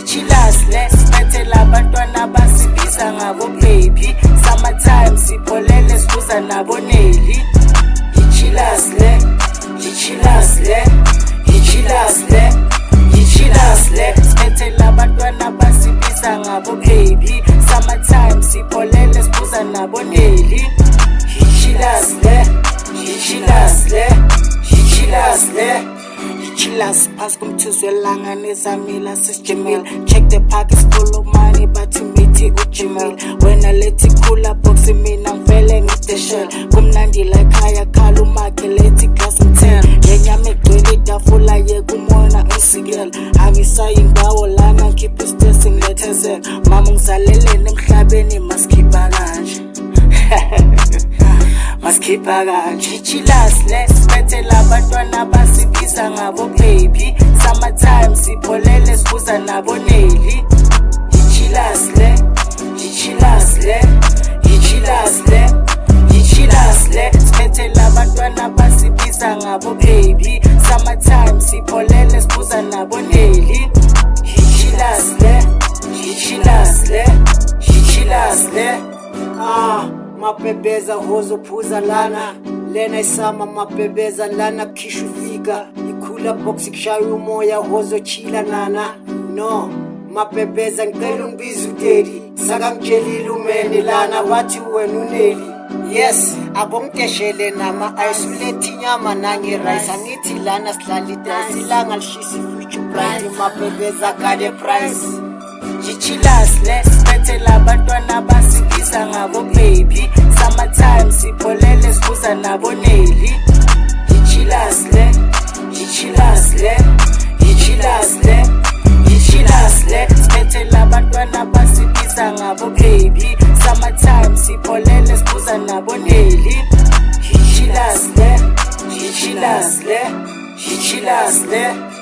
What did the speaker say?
Chillers le sibethela abantwana basibiza ngabo baby. Summertime sipholele sibuza nabo Nelly. Chillers le, chillers le, chillers le, chillers le sibethela abantwana basibiza ngabo baby. Summertime sipholele sibuza nabo Nelly. Chillers le, chillers le, chillers le. Chillers past kumthuzwelanga nezamila sisijimile. Check the pockets full of money bathi mithi ujimile. Wena lethi khula box mina ngivele ngide shell. Kumnandi la ekhaya khala umakhe lethi glass mthelo. Ngenyama egcwele itafula yekumona ngisikela. Angisayi ngawo lana ngikhipha isitesi ngilethezela. Mama ngizalelene emhlabeni masikhipha kanje. Masikhipha kanje. Chillers le sibethela abantwana basibiza ngabo baby. Summertime sipholele sibuza nabo Nelly. Chillers le, chillers le, chillers le, chillers le sibethela abantwana basibiza ngabo baby. Summertime sipholele sibuza nabo Nelly. Chillers le, chillers le, chillers le. Mapebeza hozo phuza lana lena isama mapebeza lana khishufika ikhula box kushaya umoya hozo chila nana no mapebeza ngicela ungibiza udeli saka ngitshelile umeni lana bathi wena uNelly. Yes abongiteshele nama isolate inyama nange rice angithi lana sihlala idasi ilanga lishisa future bright mapebeza kale price. Chillers le sibethela abantwana basibiza ngabo baby. Summertime sipholele sibuza nabo Nelly. Chillers le, chillers le, chillers le, chillers le sibethela abantwana basibiza ngabo baby. Summertime sipholele sibuza nabo Nelly. Chillers le, chillers le, chillers le.